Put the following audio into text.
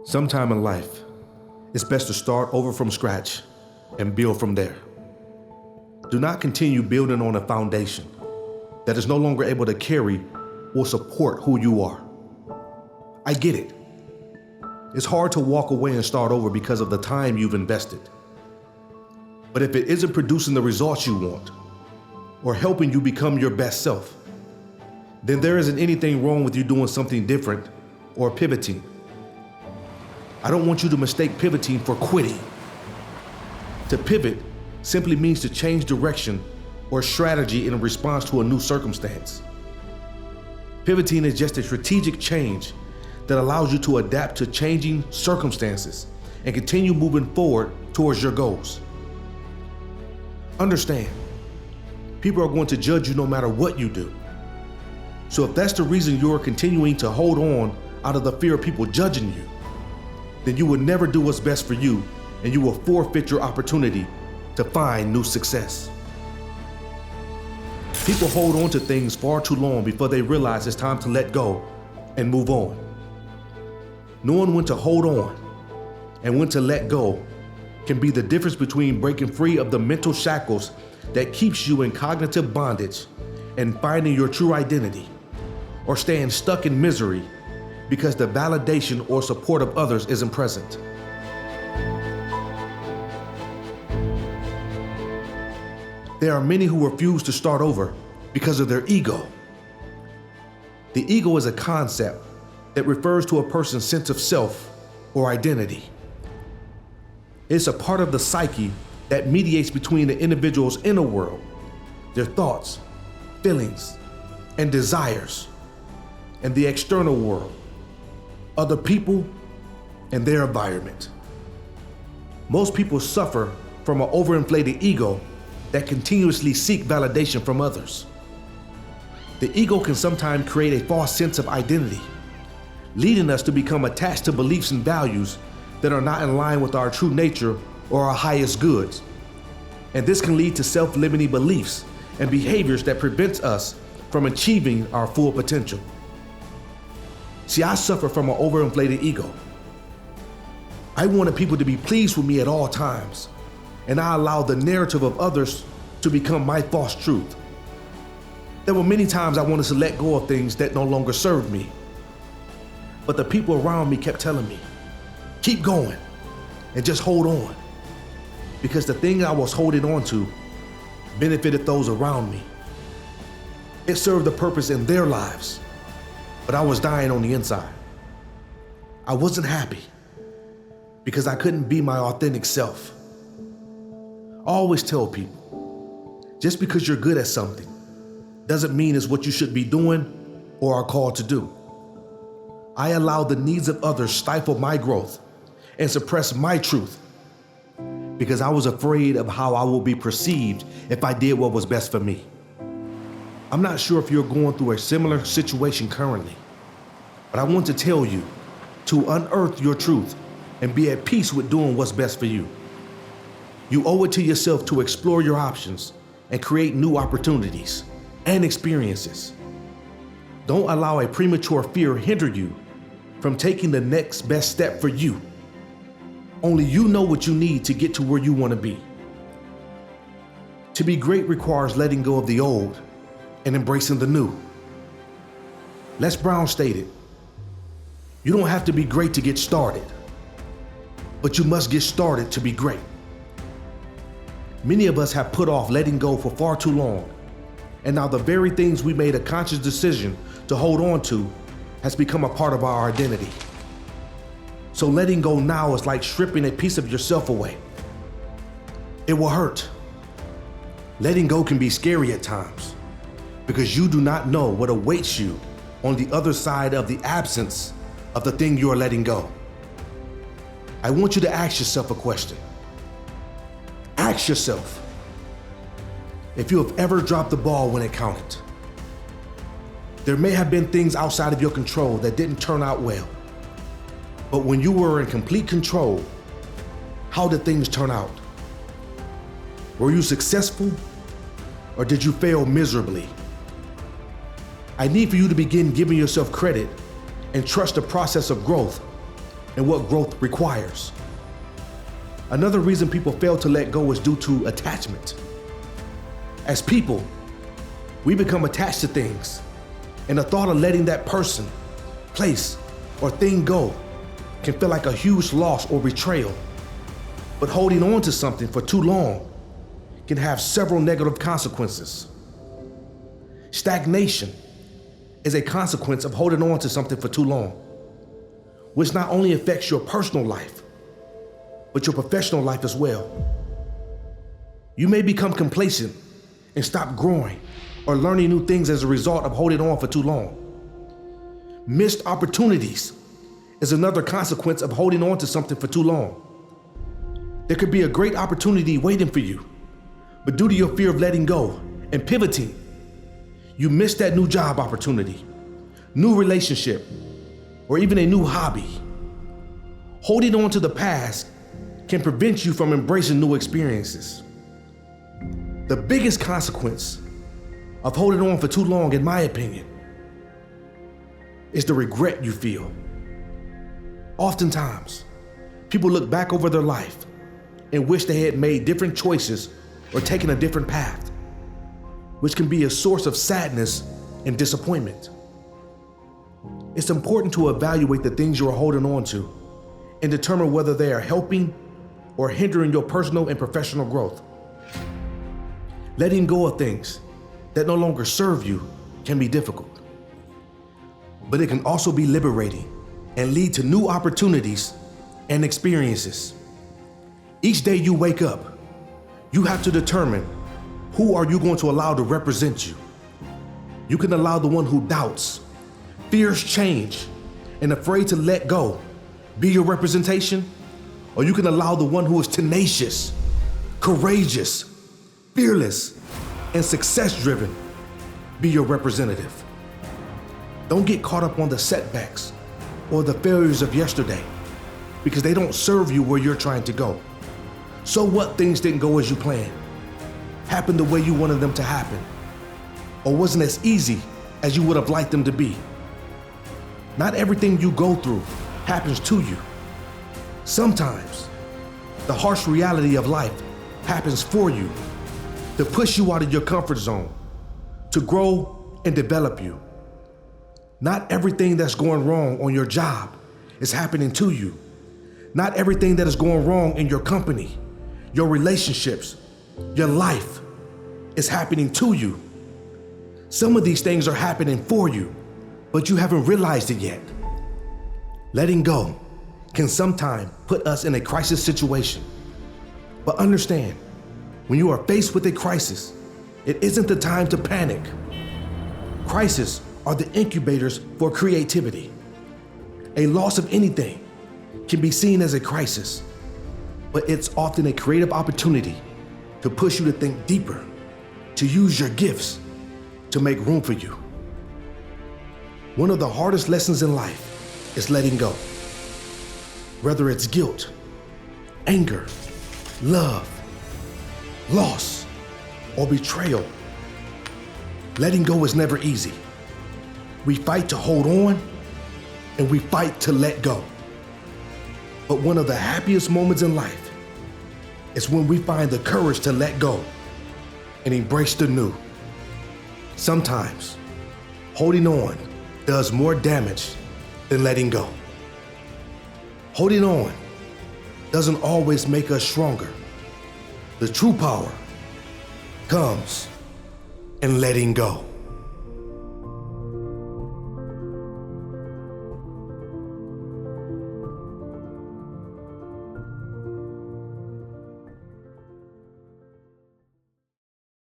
Sometime in life, it's best to start over from scratch and build from there. Do not continue building on a foundation that is no longer able to carry or support who you are. I get it. It's hard to walk away and start over because of the time you've invested. But if it isn't producing the results you want or helping you become your best self, then there isn't anything wrong with you doing something different or pivoting. I don't want you to mistake pivoting for quitting. To pivot simply means to change direction or strategy in response to a new circumstance. Pivoting is just a strategic change that allows you to adapt to changing circumstances and continue moving forward towards your goals. Understand, people are going to judge you no matter what you do. So if that's the reason you're continuing to hold on out of the fear of people judging you, then you will never do what's best for you and you will forfeit your opportunity to find new success. People hold on to things far too long before they realize it's time to let go and move on. Knowing when to hold on and when to let go can be the difference between breaking free of the mental shackles that keeps you in cognitive bondage and finding your true identity, or staying stuck in misery because the validation or support of others isn't present. There are many who refuse to start over because of their ego. The ego is a concept that refers to a person's sense of self or identity. It's a part of the psyche that mediates between the individual's inner world, their thoughts, feelings, and desires, and the external world, other people, and their environment. Most people suffer from an overinflated ego that continuously seek validation from others. The ego can sometimes create a false sense of identity, leading us to become attached to beliefs and values that are not in line with our true nature or our highest goods. And this can lead to self-limiting beliefs and behaviors that prevents us from achieving our full potential. See, I suffer from an overinflated ego. I wanted people to be pleased with me at all times, and I allowed the narrative of others to become my false truth. There were many times I wanted to let go of things that no longer served me. But the people around me kept telling me, keep going and just hold on. Because the thing I was holding on to benefited those around me. It served a purpose in their lives, but I was dying on the inside. I wasn't happy because I couldn't be my authentic self. I always tell people, just because you're good at something doesn't mean it's what you should be doing or are called to do. I allowed the needs of others stifle my growth and suppress my truth because I was afraid of how I would be perceived if I did what was best for me. I'm not sure if you're going through a similar situation currently, but I want to tell you to unearth your truth and be at peace with doing what's best for you. You owe it to yourself to explore your options and create new opportunities and experiences. Don't allow a premature fear hinder you from taking the next best step for you. Only you know what you need to get to where you want to be. To be great requires letting go of the old and embracing the new. Les Brown stated, "You don't have to be great to get started, but you must get started to be great." Many of us have put off letting go for far too long, and now the very things we made a conscious decision to hold on to has become a part of our identity. So letting go now is like stripping a piece of yourself away. It will hurt. Letting go can be scary at times because you do not know what awaits you on the other side of the absence of the thing you are letting go. I want you to ask yourself a question. Ask yourself if you have ever dropped the ball when it counted. There may have been things outside of your control that didn't turn out well. But when you were in complete control, how did things turn out? Were you successful or did you fail miserably? I need for you to begin giving yourself credit and trust the process of growth and what growth requires. Another reason people fail to let go is due to attachment. As people, we become attached to things, and the thought of letting that person, place, or thing go can feel like a huge loss or betrayal. But holding on to something for too long can have several negative consequences. Stagnation is a consequence of holding on to something for too long, which not only affects your personal life, but your professional life as well. You may become complacent and stop growing or learning new things as a result of holding on for too long. Missed opportunities is another consequence of holding on to something for too long. There could be a great opportunity waiting for you, but due to your fear of letting go and pivoting, you miss that new job opportunity, new relationship, or even a new hobby. Holding on to the past can prevent you from embracing new experiences. The biggest consequence of holding on for too long, in my opinion, is the regret you feel. Oftentimes, people look back over their life and wish they had made different choices or taken a different path, which can be a source of sadness and disappointment. It's important to evaluate the things you are holding on to and determine whether they are helping or hindering your personal and professional growth. Letting go of things that no longer serve you can be difficult, but it can also be liberating and lead to new opportunities and experiences. Each day you wake up, you have to determine who are you going to allow to represent you. You can allow the one who doubts, fears change, and afraid to let go be your representation, or you can allow the one who is tenacious, courageous, fearless, and success-driven be your representative. Don't get caught up on the setbacks or the failures of yesterday, because they don't serve you where you're trying to go. So what things didn't go as you planned, happened the way you wanted them to happen, or wasn't as easy as you would have liked them to be. Not everything you go through happens to you. Sometimes the harsh reality of life happens for you to push you out of your comfort zone, to grow and develop you. Not everything that's going wrong on your job is happening to you. Not everything that is going wrong in your company, your relationships, your life is happening to you. Some of these things are happening for you, but you haven't realized it yet. Letting go can sometimes put us in a crisis situation. But understand, when you are faced with a crisis, it isn't the time to panic. Crises are the incubators for creativity. A loss of anything can be seen as a crisis, but it's often a creative opportunity to push you to think deeper, to use your gifts to make room for you. One of the hardest lessons in life is letting go. Whether it's guilt, anger, love, loss, or betrayal, letting go is never easy. We fight to hold on, and we fight to let go. But one of the happiest moments in life is when we find the courage to let go and embrace the new. Sometimes holding on does more damage than letting go. Holding on doesn't always make us stronger. The true power comes in letting go.